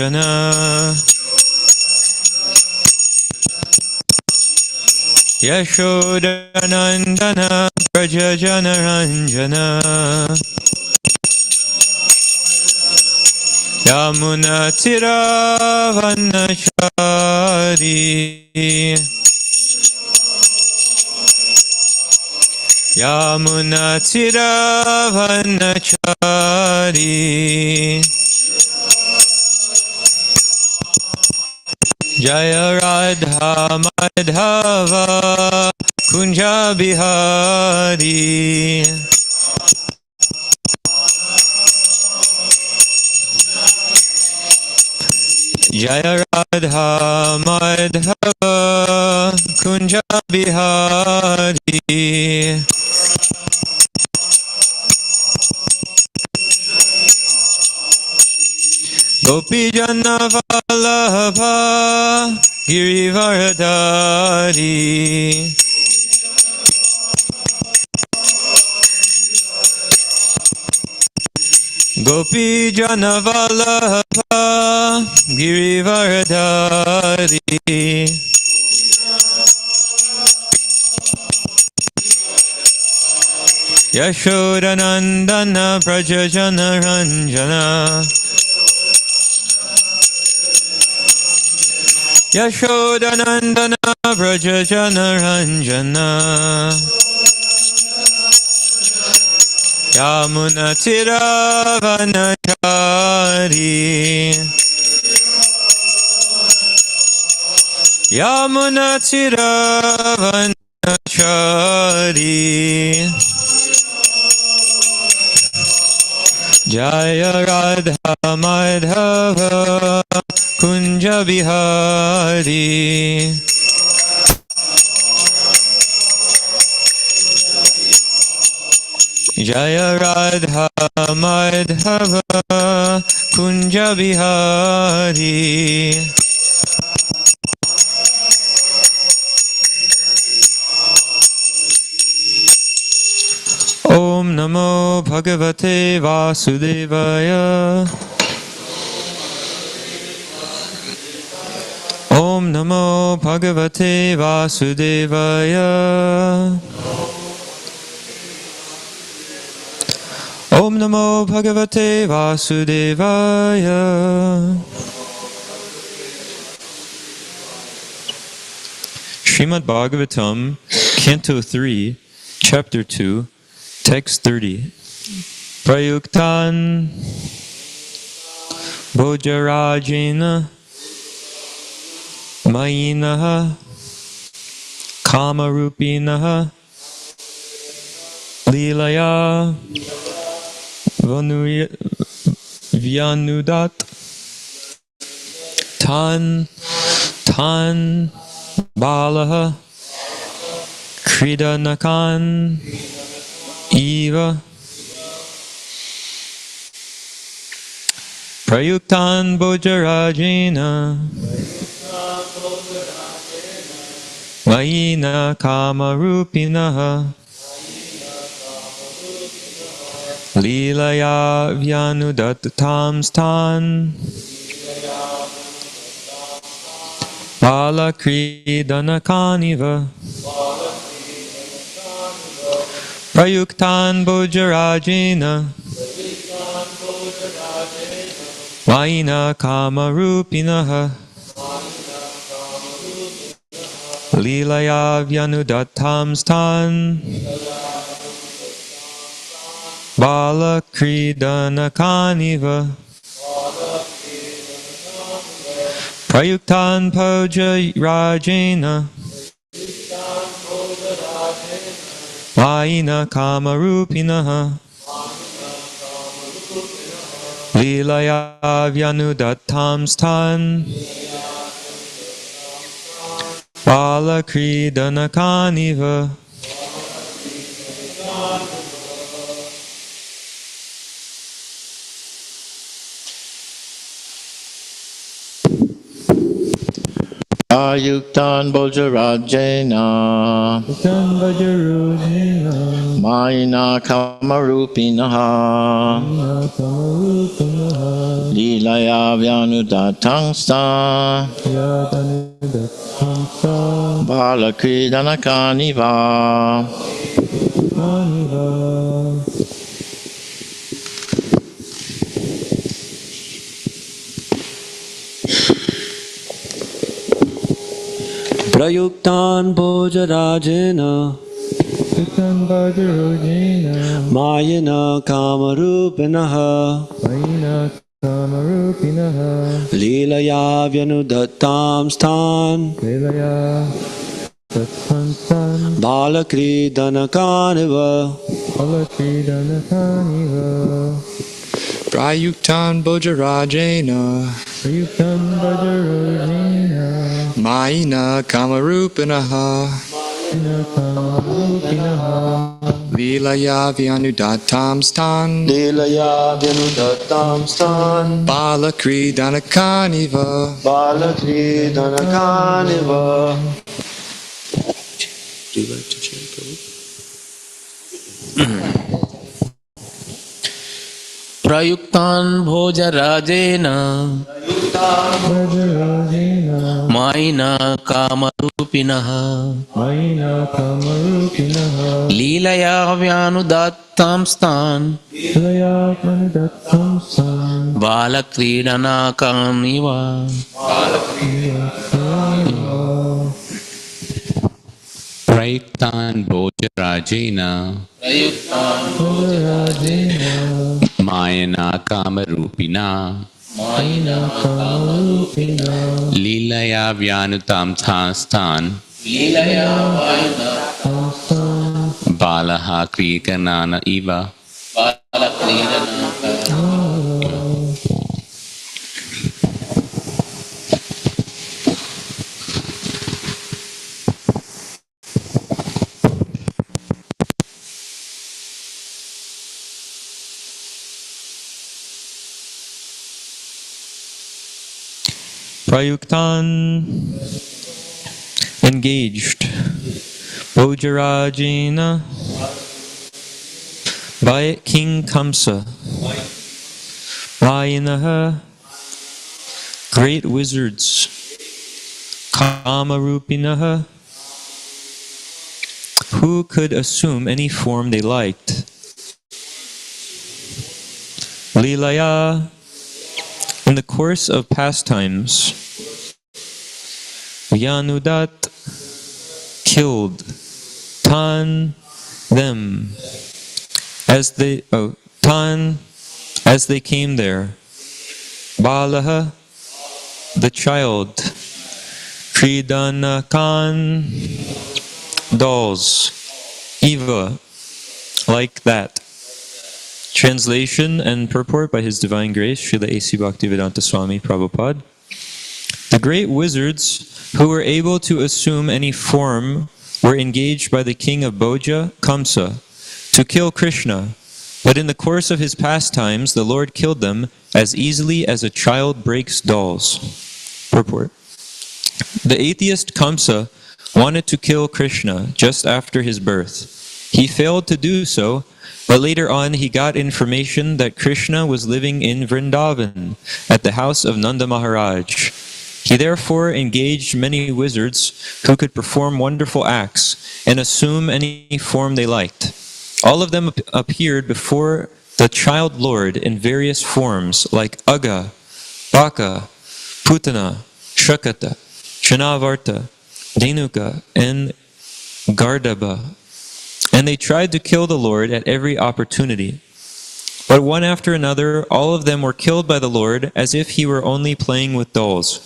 Ranjana Yashodanandana Prajajana Ranjana Yamunatiravanachari Yamunatiravanachari Jaya Radha Madhava Kunja Bihari Jaya Radha Madhava Kunja Bihari Gopi Jana Vallabha Girivaradari Gopi Jana Vallabha Girivaradari Yashodanandana Prajajana Ranjana Yashodanandana Prajajana Ranjana Yamunatiravanachari Yamunatiravanachari Jaya Radha Madhava Kunja Bihari Jaya Radha Madhava Kunja Bihari Om Namo Bhagavate Vasudevaya Om Namo Bhagavate Vasudevaya Om Namo Bhagavate Vasudevaya Srimad Bhagavatam, Canto 3, Chapter 2, Text 30. Prayuktan Bojarajena Mayinaha Kamarupinaha Lilaya Vyanudat Tan Balaha Kridanakan Eva Prayuktan Bojarajena Mayina Kamarupinaha Lilaya Vyanudatam Stan Balakridanakaniva Prayuktan Bojarajena Vaina Kamarupinaha Lilaya Vyanudatam Stan Balakridanakaniva Prayuktan Bojarajena Vaina Kamarupinaha Lilaya Vyanudatam Stan Balakridanakaniva Ayuktan Bojarajena Mayana Kamarupinaha Lilaya Vyanudatangsta Balakridanakaniva Prayuktan Bhojarajena Mayana Kamarupinaha Lilaya Vyanudattam Stan Balakridanakaniva Prayuktan Bojarajena Maina Kamarupinaha Lilaya Vyanudattam Stan Lilaya Vyanudattam Stan Balakridanakaniva Balakridanakaniva. Do you like to chant, Prabhu? Prayuktan Bhojarajena Maina Kamarupinaha Lilaya Vyanudattam Stan Balakridanakaniva. Prayuktan Bhojarajena Mayana Kamarupina Lilaya Vyanutam Stan Balaha Krikanana Iva. Prayuktan engaged Bojarajena by King Kamsa. Mayanaha, great wizards. Kamarupinaha, who could assume any form they liked. Lilaya, in the course of pastimes. Vyanudat, killed. Tan, them. As they came there. Balaha, the child. Kridanakan, dolls. Eva, like that. Translation and purport by His Divine Grace, Srila A.C. Bhaktivedanta Swami Prabhupada. The great wizards who were able to assume any form were engaged by the king of Bhoja, Kamsa, to kill Krishna. But in the course of his pastimes, the Lord killed them as easily as a child breaks dolls. Purport. The atheist Kamsa wanted to kill Krishna just after his birth. He failed to do so, but later on he got information that Krishna was living in Vrindavan at the house of Nanda Maharaj. He therefore engaged many wizards who could perform wonderful acts and assume any form they liked. All of them appeared before the child Lord in various forms like Aga, Baka, Putana, Shakata, Chanavarta, Denuka, and Gardaba. And they tried to kill the Lord at every opportunity. But one after another, all of them were killed by the Lord as if he were only playing with dolls.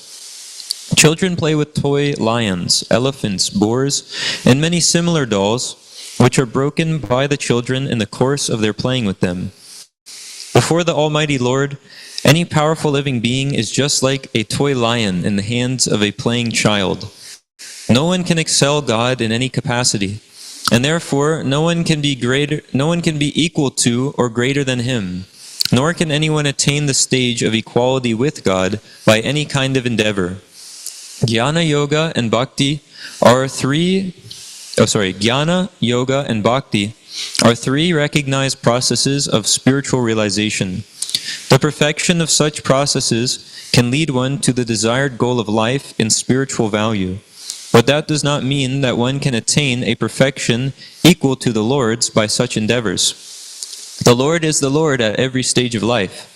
Children play with toy lions, elephants, boars, and many similar dolls, which are broken by the children in the course of their playing with them. Before the Almighty Lord, any powerful living being is just like a toy lion in the hands of a playing child. No one can excel God in any capacity, and therefore no one can be equal to or greater than him, nor can anyone attain the stage of equality with God by any kind of endeavor. Jnana, Yoga, and Bhakti are Jnana, Yoga, and Bhakti are three recognized processes of spiritual realization. The perfection of such processes can lead one to the desired goal of life in spiritual value. But that does not mean that one can attain a perfection equal to the Lord's by such endeavors. The Lord is the Lord at every stage of life.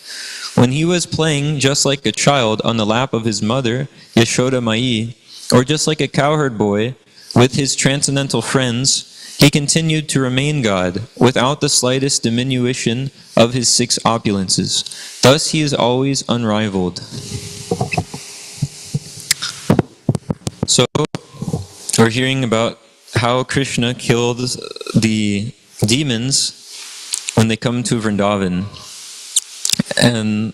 When he was playing just like a child on the lap of his mother, Yashoda Mai, or just like a cowherd boy with his transcendental friends, he continued to remain God without the slightest diminution of his six opulences. Thus he is always unrivaled. So, we're hearing about how Krishna killed the demons when they come to Vrindavan. And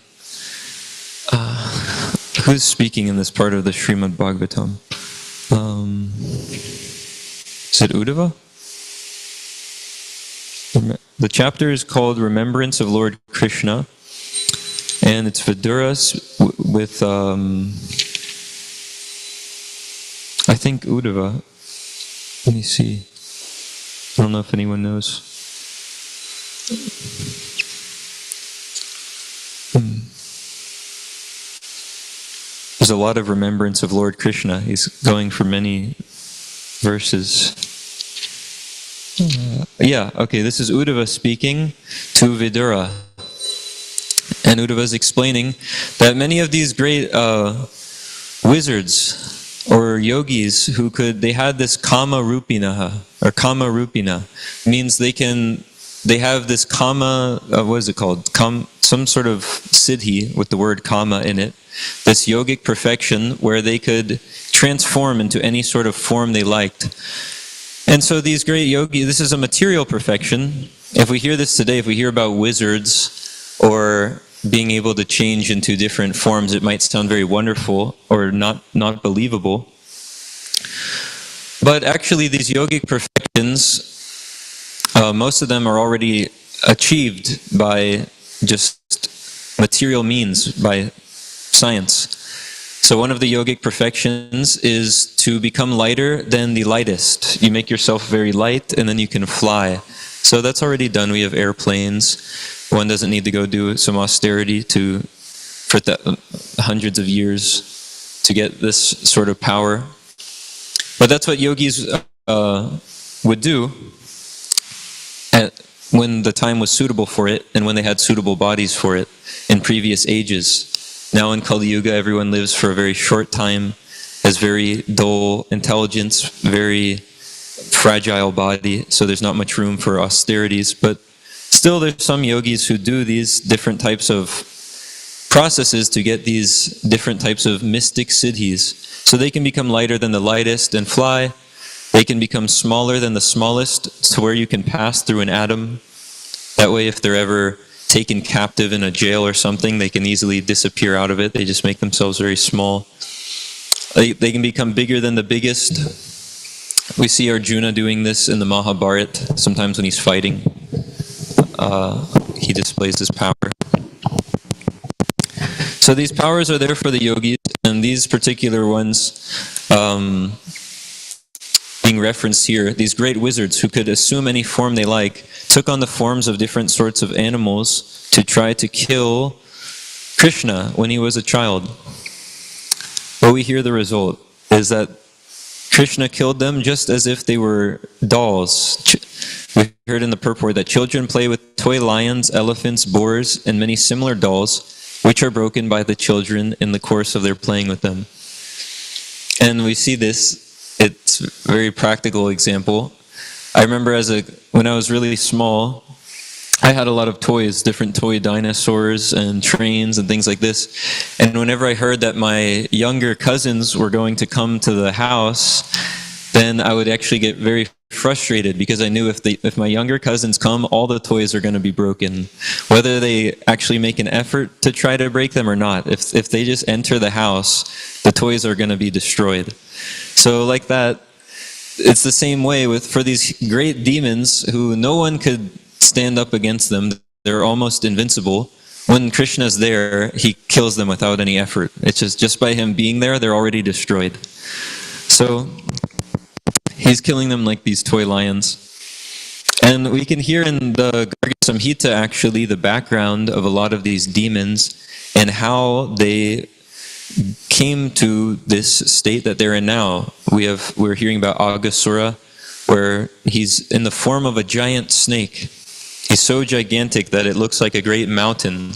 who's speaking in this part of the Srimad Bhagavatam? Is it Uddhava? The chapter is called Remembrance of Lord Krishna, and it's Viduras with, I think Uddhava. Let me see. I don't know if anyone knows. There's a lot of remembrance of Lord Krishna. He's going for many verses. This is Uddhava speaking to Vidura. And Uddhava is explaining that many of these great wizards or yogis they had this kama rupinaha, or kama rupina, means they have this kama, what is it called? Some sort of siddhi with the word kama in it, this yogic perfection where they could transform into any sort of form they liked. And so these great yogis, this is a material perfection. If we hear this today, if we hear about wizards or being able to change into different forms, it might sound very wonderful or not believable. But actually these yogic perfections, most of them are already achieved by just material means, by science. So one of the yogic perfections is to become lighter than the lightest. You make yourself very light and then you can fly. So that's already done. We have airplanes. One doesn't need to go do some austerity for hundreds of years to get this sort of power. But that's what yogis would do when the time was suitable for it and when they had suitable bodies for it in previous ages. Now in Kali Yuga, everyone lives for a very short time, has very dull intelligence, very fragile body, so there's not much room for austerities. But still, there's some yogis who do these different types of processes to get these different types of mystic siddhis. So they can become lighter than the lightest and fly. They can become smaller than the smallest, to where you can pass through an atom. That way, if they're ever taken captive in a jail or something, they can easily disappear out of it. They just make themselves very small. They can become bigger than the biggest. We see Arjuna doing this in the Mahabharata. Sometimes when he's fighting, he displays his power. So these powers are there for the yogis, and these particular ones being referenced here, these great wizards who could assume any form they like, took on the forms of different sorts of animals to try to kill Krishna when he was a child. But we hear the result is that Krishna killed them just as if they were dolls. We heard in the purport that children play with toy lions, elephants, boars, and many similar dolls, which are broken by the children in the course of their playing with them. And we see this, it's a very practical example. I remember when I was really small, I had a lot of toys, different toy dinosaurs and trains and things like this. And whenever I heard that my younger cousins were going to come to the house, then I would actually get very frustrated, because I knew if my younger cousins come, all the toys are going to be broken, whether they actually make an effort to try to break them or not. If they just enter the house, the toys are going to be destroyed. So like that, it's the same way for these great demons who no one could stand up against them. They're almost invincible. When Krishna's there, he kills them without any effort. It's just by him being there, they're already destroyed. So he's killing them like these toy lions. And we can hear in the Garga Samhita actually the background of a lot of these demons and how they came to this state that they're in now. We're hearing about Aghasura, where he's in the form of a giant snake. He's so gigantic that it looks like a great mountain.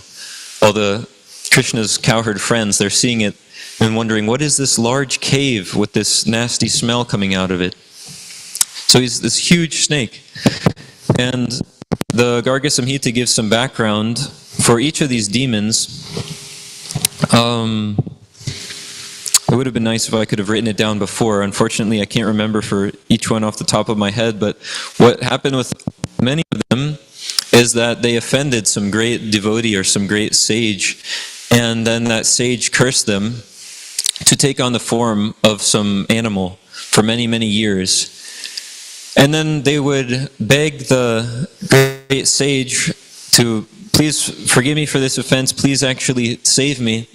All the Krishna's cowherd friends, they're seeing it and wondering, what is this large cave with this nasty smell coming out of it? So he's this huge snake. And the Garga Samhita gives some background for each of these demons. It would have been nice if I could have written it down before. Unfortunately, I can't remember for each one off the top of my head, but what happened with many of them is that they offended some great devotee or some great sage, and then that sage cursed them to take on the form of some animal for many, many years. And then they would beg the great sage to, please forgive me for this offense, please actually save me.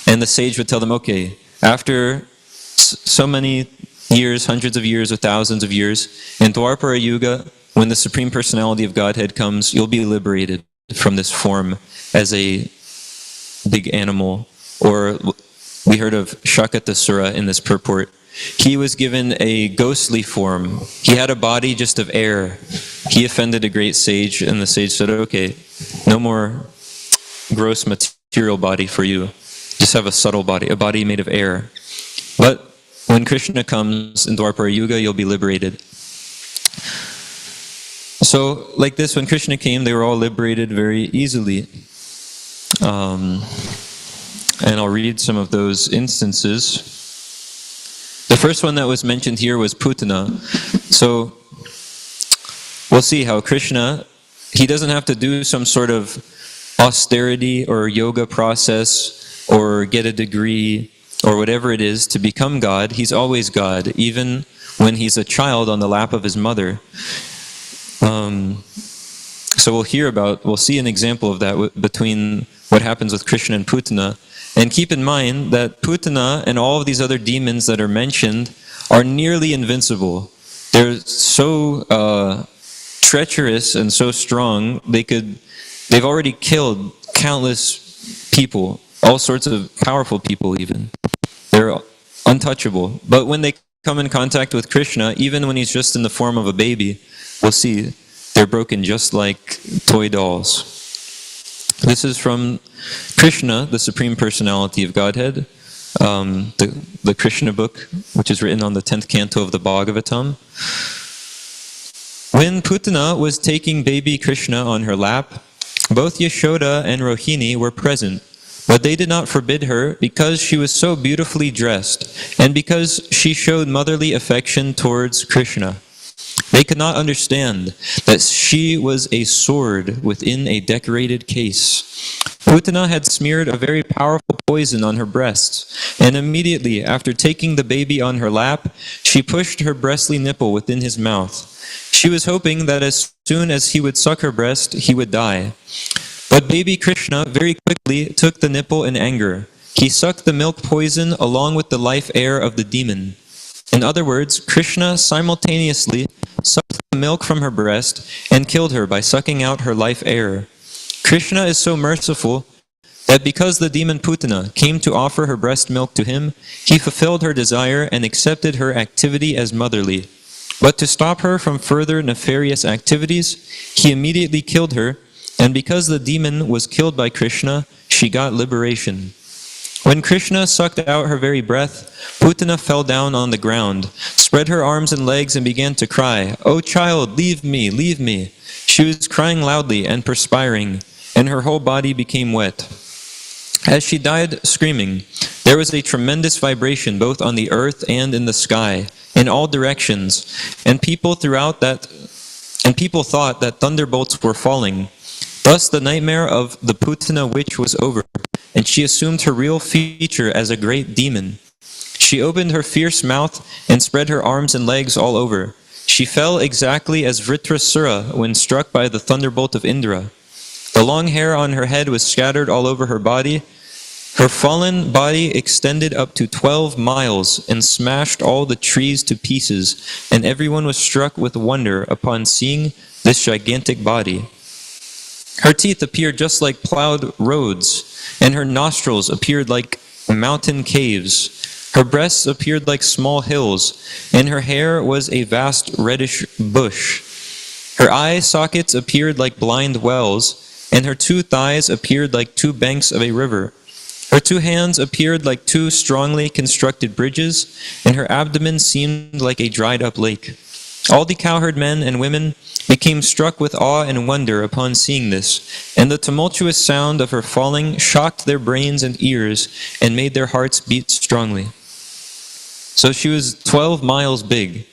And the sage would tell them, okay, after so many years, hundreds of years or thousands of years, in Dwapara Yuga, when the Supreme Personality of Godhead comes, you'll be liberated from this form as a big animal. Or we heard of Shakatasura in this purport. He was given a ghostly form. He had a body just of air. He offended a great sage, and the sage said, okay, no more gross material body for you. Just have a subtle body, a body made of air. But when Krishna comes in Dwapara Yuga, you'll be liberated. So, like this, when Krishna came, they were all liberated very easily. And I'll read some of those instances. The first one that was mentioned here was Putana. So, we'll see how Krishna, he doesn't have to do some sort of austerity or yoga process or get a degree or whatever it is to become God. He's always God, even when he's a child on the lap of his mother. So we'll see an example of that between what happens with Krishna and Putana. And keep in mind that Putana and all of these other demons that are mentioned are nearly invincible. They're so treacherous and so strong, they've already killed countless people, all sorts of powerful people even. They're untouchable. But when they come in contact with Krishna, even when he's just in the form of a baby, we'll see they're broken just like toy dolls. This is from Krishna, the Supreme Personality of Godhead, the Krishna book, which is written on the 10th canto of the Bhagavatam. When Putana was taking baby Krishna on her lap, both Yashoda and Rohini were present, but they did not forbid her because she was so beautifully dressed and because she showed motherly affection towards Krishna. They could not understand that she was a sword within a decorated case. Putana had smeared a very powerful poison on her breasts, and immediately after taking the baby on her lap, she pushed her breastly nipple within his mouth. She was hoping that as soon as he would suck her breast, he would die. But baby Krishna very quickly took the nipple in anger. He sucked the milk poison along with the life air of the demon. In other words, Krishna simultaneously sucked the milk from her breast and killed her by sucking out her life air. Krishna is so merciful that because the demon Putana came to offer her breast milk to him, he fulfilled her desire and accepted her activity as motherly. But to stop her from further nefarious activities, he immediately killed her, and because the demon was killed by Krishna, she got liberation. When Krishna sucked out her very breath, Putana fell down on the ground, spread her arms and legs and began to cry, "Oh child, leave me, leave me." She was crying loudly and perspiring, and her whole body became wet. As she died screaming, there was a tremendous vibration both on the earth and in the sky, in all directions, and people thought that thunderbolts were falling. Thus the nightmare of the Putana witch was over, and she assumed her real feature as a great demon. She opened her fierce mouth and spread her arms and legs all over. She fell exactly as Vritrasura when struck by the thunderbolt of Indra. The long hair on her head was scattered all over her body. Her fallen body extended up to 12 miles and smashed all the trees to pieces, and everyone was struck with wonder upon seeing this gigantic body. Her teeth appeared just like plowed roads, and her nostrils appeared like mountain caves. Her breasts appeared like small hills, and her hair was a vast reddish bush. Her eye sockets appeared like blind wells, and her 2 thighs appeared like 2 banks of a river. Her 2 hands appeared like 2 strongly constructed bridges, and her abdomen seemed like a dried-up lake. All the cowherd men and women became struck with awe and wonder upon seeing this, and the tumultuous sound of her falling shocked their brains and ears and made their hearts beat strongly. So she was 12 miles big,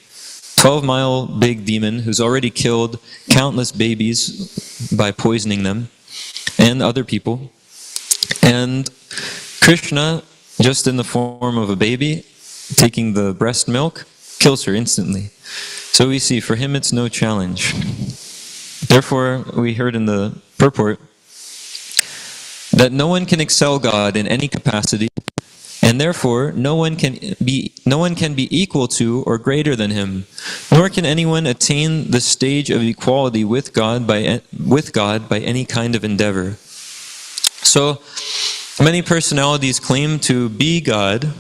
12-mile big demon who's already killed countless babies by poisoning them and other people. And Krishna, just in the form of a baby, taking the breast milk, kills her instantly. So we see, for him it's no challenge. Therefore, we heard in the purport that no one can excel God in any capacity, and therefore no one can be equal to or greater than him, nor can anyone attain the stage of equality with God by any kind of endeavor. So many personalities claim to be God,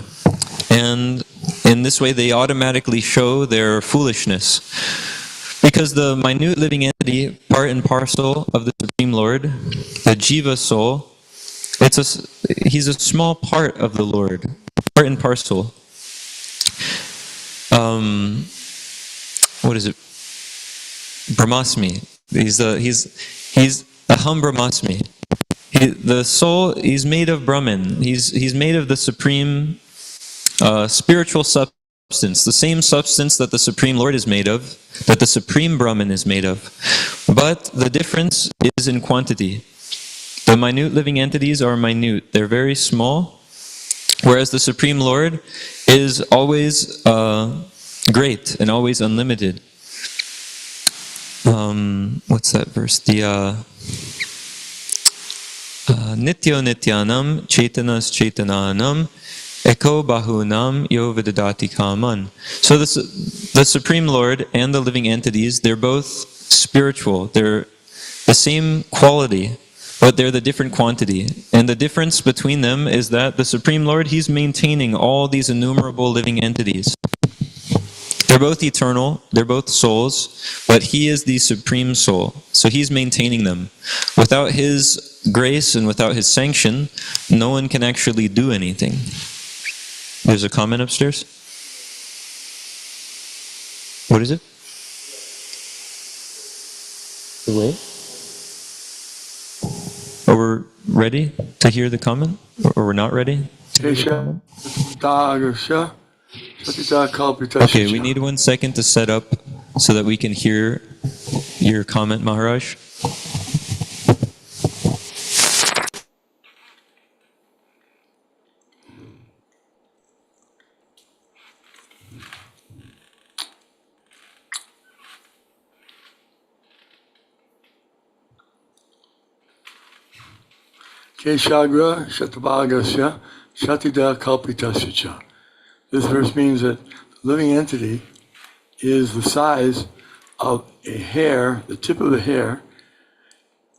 and in this way they automatically show their foolishness. Because the minute living entity, part and parcel of the Supreme Lord, the Jiva soul, he's a small part of the Lord, part and parcel. What is it? Brahmasmi. He's a hum Brahmasmi. The soul, he's made of Brahman. He's made of the supreme spiritual substance, the same substance that the Supreme Lord is made of, that the Supreme Brahman is made of. But the difference is in quantity. The minute living entities are minute. They're very small, whereas the Supreme Lord is always great and always unlimited. What's that verse? The Nityo Nityanam Chaitanas Chaitananam Eko Bahunam Yo Vidadati Kaman. So the Supreme Lord and the living entities, they're both spiritual. They're the same quality, but they're the different quantity. And the difference between them is that the Supreme Lord, he's maintaining all these innumerable living entities. They're both eternal, they're both souls, but he is the Supreme Soul. So he's maintaining them. Without his grace and without his sanction, no one can actually do anything. There's a comment upstairs. What is it? The way? Are we ready to hear the comment? Or we're not ready? Okay, we need 1 second to set up so that we can hear your comment, Maharaj. Keshagra Shatabhagasya Shatida Kalpitasya. This verse means that the living entity is the size of a hair, the tip of a hair,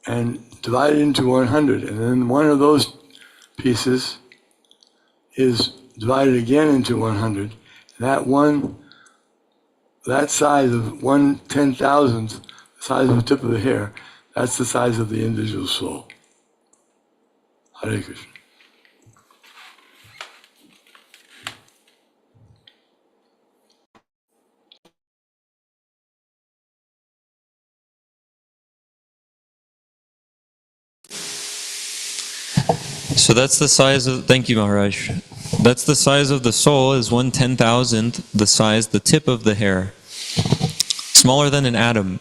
and divided into 100. And then one of those pieces is divided again into 100. That size of 1/10,000th, the size of the tip of the hair, that's the size of the individual soul. Hare Krishna. So that's the size of, thank you Maharaj. That's the size of the soul, is 1/10,000th the tip of the hair. Smaller than an atom.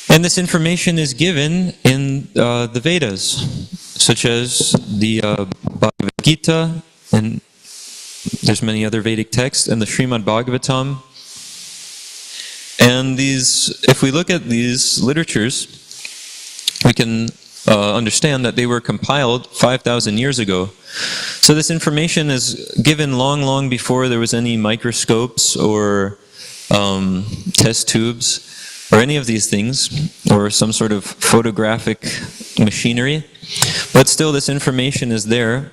And this information is given in the Vedas, such as the Bhagavad Gita, and there's many other Vedic texts, and the Srimad Bhagavatam. And if we look at these literatures, we can understand that they were compiled 5,000 years ago. So this information is given long, long before there was any microscopes or test tubes. or any of these things, or some sort of photographic machinery, but still this information is there.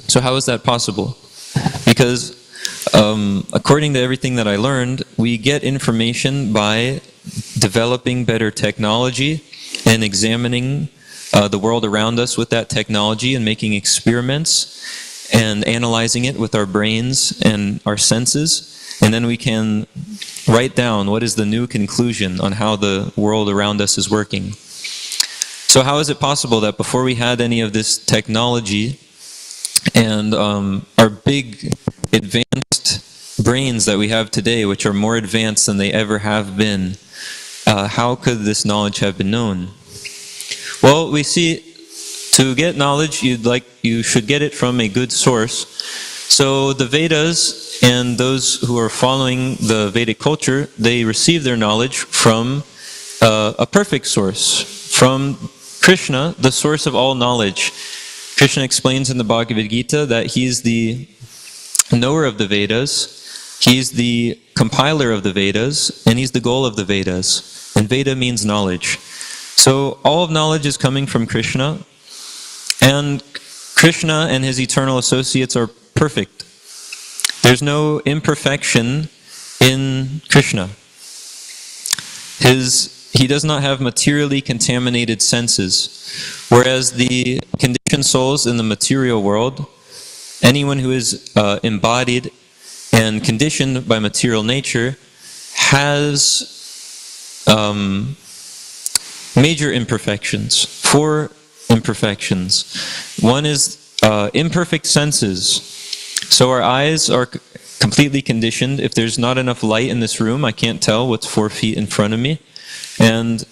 So how is that possible? Because according to everything that I learned, we get information by developing better technology and examining the world around us with that technology and making experiments and analyzing it with our brains and our senses. And then we can write down what is the new conclusion on how the world around us is working. So how is it possible that before we had any of this technology and our big advanced brains that we have today, which are more advanced than they ever have been, how could this knowledge have been known? Well, we see to get knowledge, you should get it from a good source. So the Vedas and those who are following the Vedic culture, they receive their knowledge from a perfect source, from Krishna, the source of all knowledge. Krishna explains in the Bhagavad Gita that he's the knower of the Vedas, he's the compiler of the Vedas, and he's the goal of the Vedas. And Veda means knowledge. So all of knowledge is coming from Krishna, and Krishna and his eternal associates are perfect. There's no imperfection in Krishna. He does not have materially contaminated senses, whereas the conditioned souls in the material world, anyone who is embodied and conditioned by material nature, has major imperfections, 4 imperfections. One is imperfect senses. So our eyes are completely conditioned. If there's not enough light in this room, I can't tell what's 4 feet in front of me. And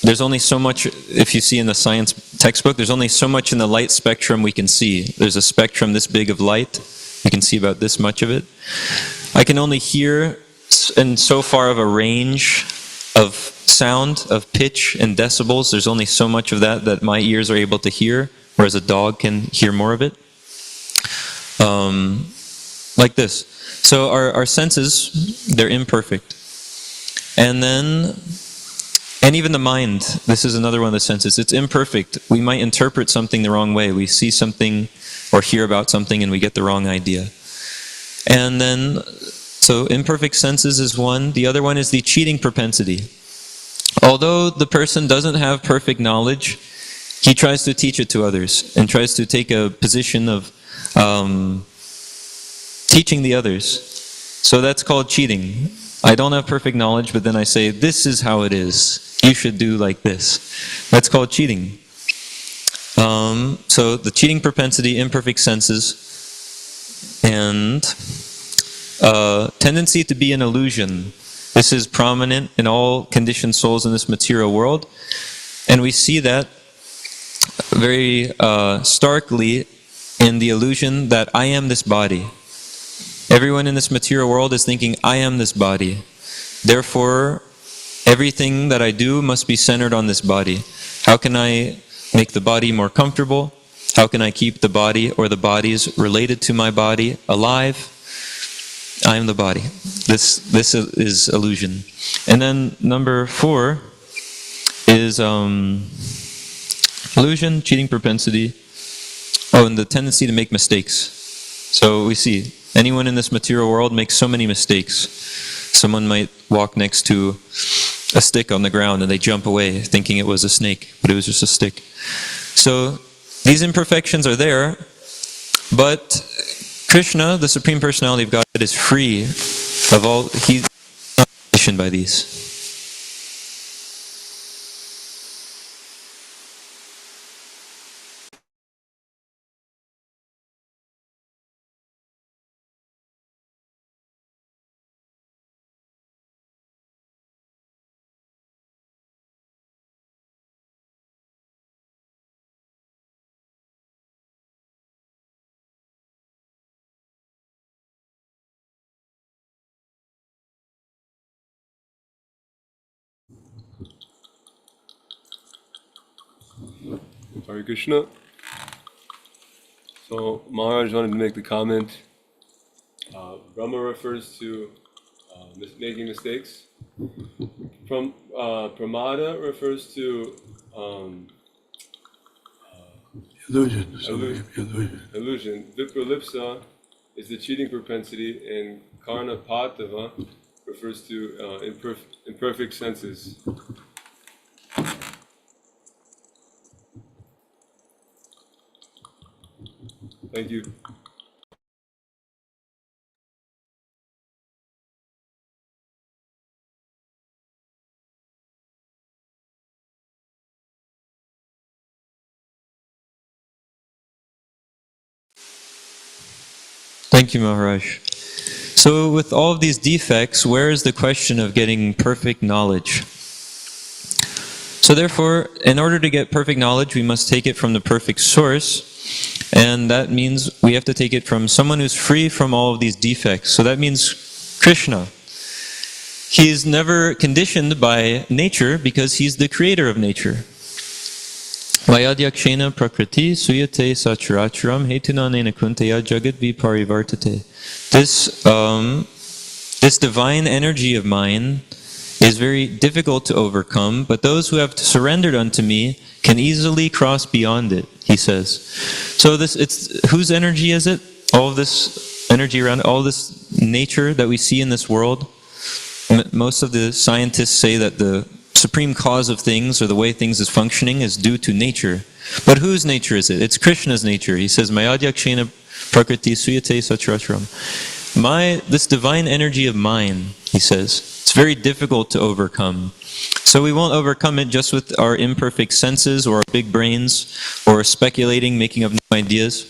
there's only so much, if you see in the science textbook, there's only so much in the light spectrum we can see. There's a spectrum this big of light. You can see about this much of it. I can only hear in so far of a range of sound, of pitch and decibels. There's only so much of that my ears are able to hear, whereas a dog can hear more of it. Like this. So our senses, they're imperfect. And even the mind, this is another one of the senses, it's imperfect. We might interpret something the wrong way. We see something or hear about something and we get the wrong idea. And then, so imperfect senses is one. The other one is the cheating propensity. Although the person doesn't have perfect knowledge, he tries to teach it to others and tries to take a position of teaching the others. So that's called cheating. I don't have perfect knowledge, but then I say, this is how it is. You should do like this. That's called cheating. So the cheating propensity, imperfect senses, and tendency to be an illusion. This is prominent in all conditioned souls in this material world. And we see that very starkly in the illusion that I am this body. Everyone in this material world is thinking, I am this body. Therefore, everything that I do must be centered on this body. How can I make the body more comfortable? How can I keep the body or the bodies related to my body alive? I am the body. This is illusion. And then number 4 is illusion, cheating propensity. Oh, and the tendency to make mistakes. So we see anyone in this material world makes so many mistakes. Someone might walk next to a stick on the ground and they jump away thinking it was a snake, but it was just a stick. So these imperfections are there, but Krishna, the Supreme Personality of Godhead, is free of all, he's not conditioned by these. Hare Krishna. So Maharaj wanted to make the comment, Brahma refers to making mistakes, Pramada refers to Illusion. illusion. Vipralipsa is the cheating propensity, and Karna Patava refers to imperfect senses. Thank you. Thank you, Maharaj. So with all of these defects, where is the question of getting perfect knowledge? So therefore, in order to get perfect knowledge, we must take it from the perfect source, and that means we have to take it from someone who's free from all of these defects. So that means Krishna. He is never conditioned by nature because he's the creator of nature. Vayadhyakshena prakriti suyate sacharacharam hetunanena kunteya jagat viparivartate. This divine energy of mine is very difficult to overcome, but those who have surrendered unto me can easily cross beyond it, he says. So whose energy is it? All of this energy around, all this nature that we see in this world. Most of the scientists say that the supreme cause of things, or the way things is functioning, is due to nature. But whose nature is it? It's Krishna's nature. He says, Mayadhyakshena prakriti suyate sacharacharam. This divine energy of mine, he says, it's very difficult to overcome. So we won't overcome it just with our imperfect senses or our big brains or speculating, making up new ideas.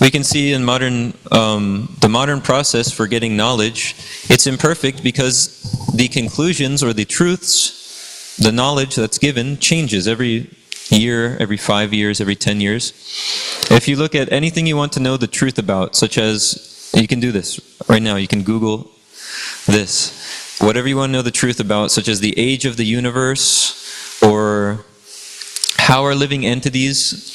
We can see in the modern process for getting knowledge, it's imperfect because the conclusions or the truths, the knowledge that's given changes every year, every 5 years, every 10 years. If you look at anything you want to know the truth about, such as, you can do this right now, you can Google this. Whatever you want to know the truth about, such as the age of the universe, or how are living entities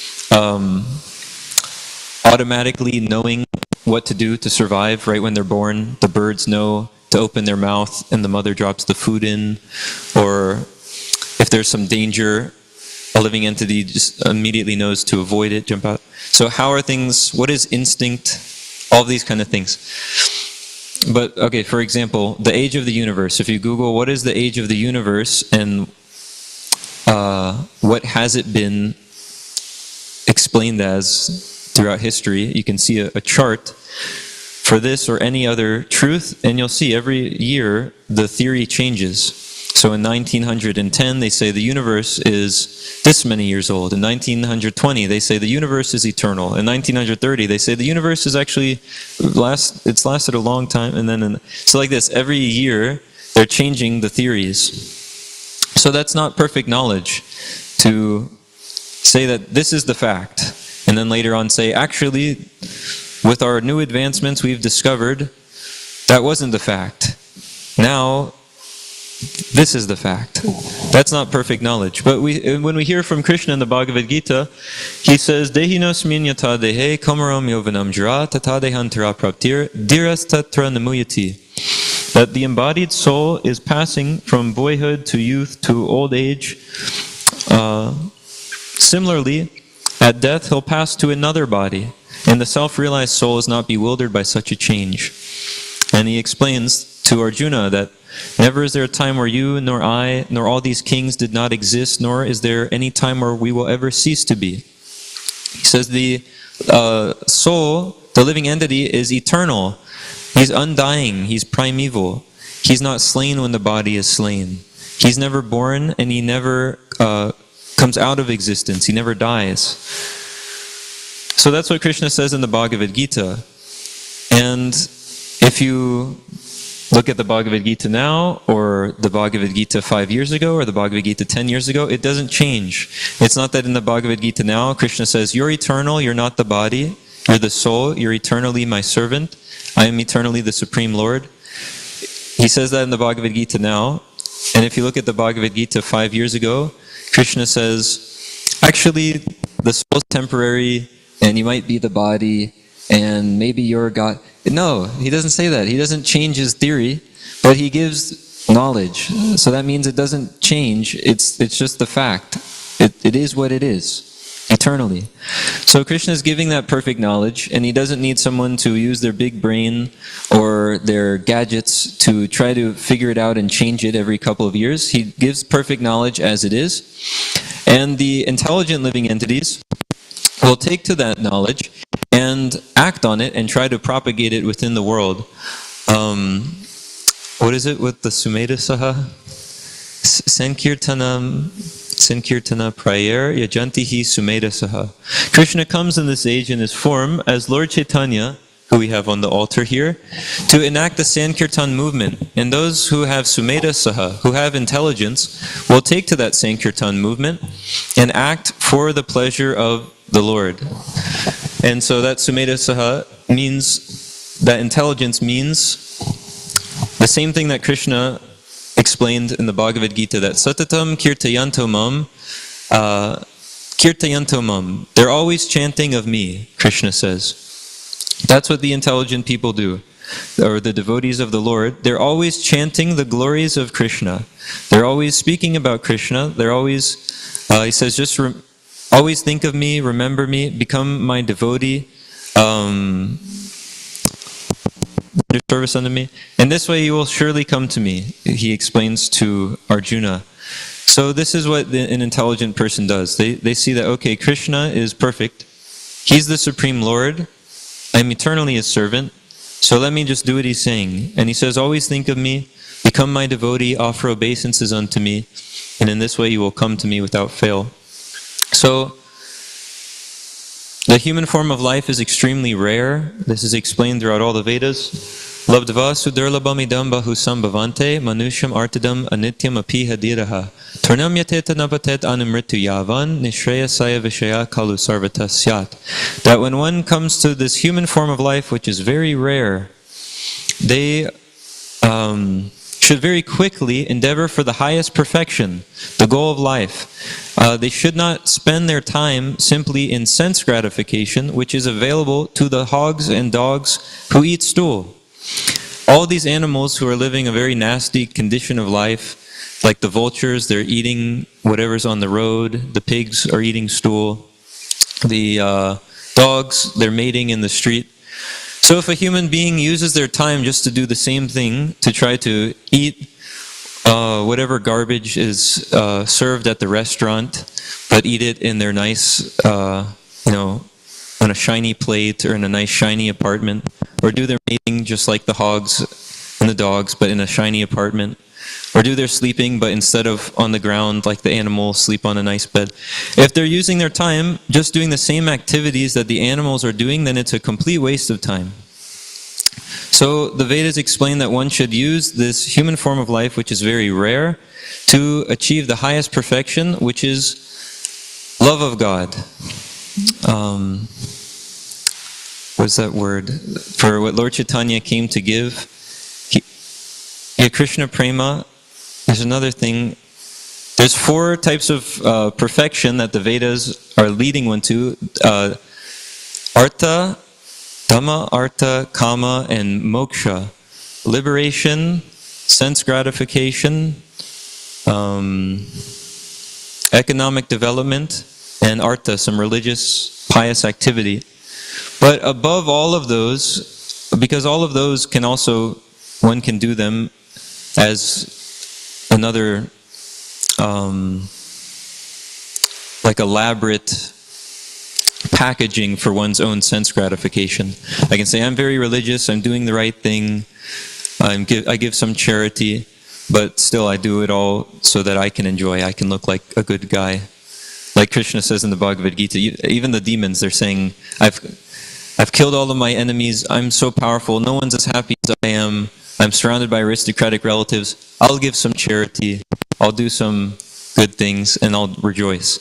automatically knowing what to do to survive right when they're born. The birds know to open their mouth and the mother drops the food in. Or if there's some danger, a living entity just immediately knows to avoid it, jump out. So how are things, what is instinct? All these kind of things. But okay, for example, the age of the universe. If you Google what is the age of the universe and what has it been explained as throughout history, you can see a chart for this or any other truth, and you'll see every year the theory changes. So in 1910, they say the universe is this many years old. In 1920, they say the universe is eternal. In 1930, they say the universe is actually it's lasted a long time. And then, so like this, every year they're changing the theories. So that's not perfect knowledge to say that this is the fact, and then later on say, actually, with our new advancements, we've discovered that wasn't the fact. Now, this is the fact. That's not perfect knowledge. But when we hear from Krishna in the Bhagavad Gita, he says, Dehinosmin yata dehe kamaram yovanam jara tata dehantara praptir diras tatra namuyati. That the embodied soul is passing from boyhood to youth to old age. Similarly, at death, he'll pass to another body, and the self-realized soul is not bewildered by such a change. And he explains to Arjuna that never is there a time where you, nor I, nor all these kings did not exist, nor is there any time where we will ever cease to be. He says the soul, the living entity, is eternal. He's undying, he's primeval. He's not slain when the body is slain. He's never born, and he never comes out of existence. He never dies. So that's what Krishna says in the Bhagavad Gita. And if you look at the Bhagavad Gita now, or the Bhagavad Gita 5 years ago, or the Bhagavad Gita 10 years ago, it doesn't change. It's not that in the Bhagavad Gita now, Krishna says, you're eternal, you're not the body, you're the soul, you're eternally my servant, I am eternally the Supreme Lord. He says that in the Bhagavad Gita now. And if you look at the Bhagavad Gita 5 years ago, Krishna says, actually, the soul is temporary, and you might be the body, and maybe you're God. No, he doesn't say that. He doesn't change his theory, but he gives knowledge. So that means it doesn't change. It's just the fact. It is what it is, eternally. So Krishna is giving that perfect knowledge, and he doesn't need someone to use their big brain or their gadgets to try to figure it out and change it every couple of years. He gives perfect knowledge as it is. And the intelligent living entities will take to that knowledge and act on it and try to propagate it within the world. What is it with the Sumedha Saha? Sankirtana prayer yajantihi Sumedha Saha. Krishna comes in this age in his form as Lord Chaitanya, who we have on the altar here, to enact the Sankirtan movement. And those who have Sumedha Saha, who have intelligence, will take to that Sankirtan movement and act for the pleasure of the Lord. And so that Sumedha Saha means, that intelligence means the same thing that Krishna explained in the Bhagavad Gita, that Satatam Kirtayanto Mam. They're always chanting of me, Krishna says. That's what the intelligent people do, or the devotees of the Lord. They're always chanting the glories of Krishna. They're always speaking about Krishna. They're always, he says, just always think of me, remember me, become my devotee, your service unto me. And this way you will surely come to me, he explains to Arjuna. So this is what an intelligent person does. They see that, okay, Krishna is perfect. He's the Supreme Lord. I'm eternally his servant. So let me just do what he's saying. And he says, always think of me, become my devotee, offer obeisances unto me, and in this way you will come to me without fail. So the human form of life is extremely rare. This is explained throughout all the Vedas. Labdva sudurlabhamidam bahusam bhavante manusham artadam anityam apiha diraha turnam yateta navatet anamritu yavan nishreya saya vishaya kalu sarvata syat. That when one comes to this human form of life, which is very rare, they should very quickly endeavor for the highest perfection, the goal of life. They should not spend their time simply in sense gratification, which is available to the hogs and dogs who eat stool. All these animals who are living a very nasty condition of life, like the vultures, they're eating whatever's on the road. The pigs are eating stool. The dogs, they're mating in the street. So if a human being uses their time just to do the same thing, to try to eat whatever garbage is served at the restaurant, but eat it in their nice, on a shiny plate or in a nice shiny apartment, or do their mating just like the hogs and the dogs, but in a shiny apartment, or do their sleeping, but instead of on the ground like the animals sleep on a nice bed. If they're using their time just doing the same activities that the animals are doing, then it's a complete waste of time. So the Vedas explain that one should use this human form of life, which is very rare, to achieve the highest perfection, which is love of God. What's that word? For what Lord Chaitanya came to give. Krishna Prema, there's another thing. There's 4 types of perfection that the Vedas are leading one to. Artha, Dhamma, Artha, Kama, and Moksha. Liberation, sense gratification, economic development, and Artha, some religious, pious activity. But above all of those, because all of those can also, one can do them as another like elaborate packaging for one's own sense gratification. I can say, I'm very religious, I'm doing the right thing, I give some charity, but still I do it all so that I can enjoy, I can look like a good guy. Like Krishna says in the Bhagavad Gita, even the demons, they're saying, I've killed all of my enemies, I'm so powerful, no one's as happy as I am, I'm surrounded by aristocratic relatives, I'll give some charity, I'll do some good things, and I'll rejoice.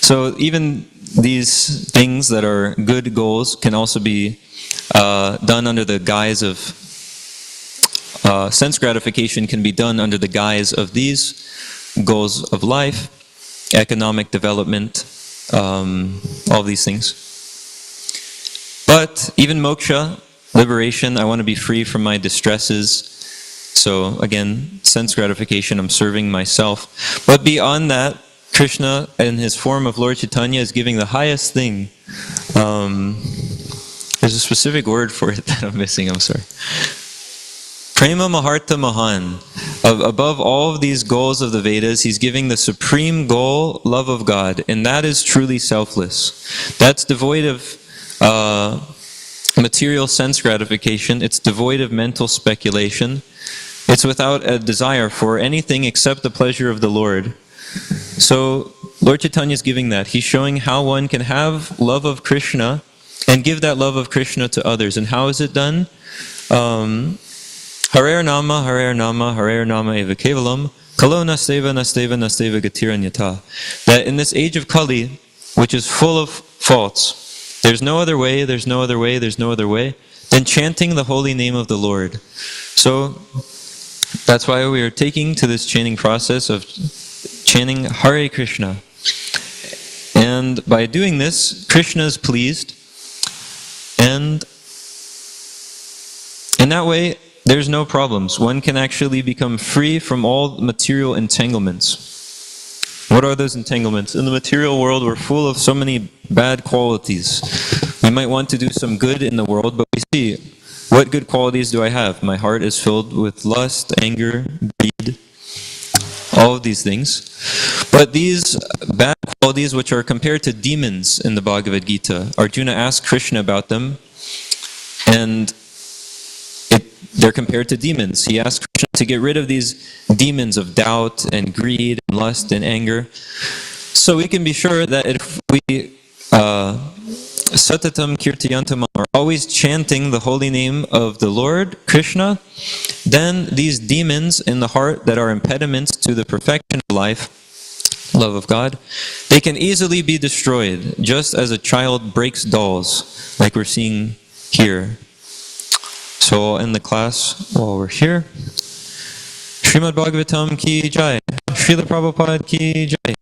So even these things that are good goals can also be done under the guise of, sense gratification can be done under the guise of these goals of life, economic development, all these things. But even moksha, liberation, I want to be free from my distresses, So again, sense gratification, I'm serving myself. But beyond that, Krishna, in his form of Lord Chaitanya, is giving the highest thing. There's a specific word for it that I'm missing, I'm sorry. Prema Maharta Mahan. Above all of these goals of the Vedas, he's giving the supreme goal, love of God, and that is truly selfless. That's devoid of material sense gratification. It's devoid of mental speculation. It's without a desire for anything except the pleasure of the Lord. So Lord Chaitanya is giving that. He's showing how one can have love of Krishna and give that love of Krishna to others. And how is it done? Hare Nama, Hare Nama, Hare Nama Eva Kevalam, Kalo Nasteva, Nasteva, Nasteva Gatiranyata. That in this age of Kali, which is full of faults, there's no other way, there's no other way, there's no other way than chanting the holy name of the Lord. So that's why we are taking to this chanting process of chanting Hare Krishna. And by doing this, Krishna is pleased. And in that way, there's no problems. One can actually become free from all material entanglements. What are those entanglements? In the material world, we're full of so many bad qualities. We might want to do some good in the world, but we see, what good qualities do I have? My heart is filled with lust, anger, greed, all of these things. But these bad qualities, which are compared to demons in the Bhagavad Gita, Arjuna asked Krishna about them, and they're compared to demons. He asked Krishna to get rid of these demons of doubt and greed and lust and anger. So we can be sure that if we Satatam Kirtiyantam are always chanting the holy name of the Lord Krishna, then these demons in the heart that are impediments to the perfection of life, love of God, they can easily be destroyed, just as a child breaks dolls, like we're seeing here. So I'll end the class while we're here. Srimad Bhagavatam ki jai. Srila Prabhupada ki jai.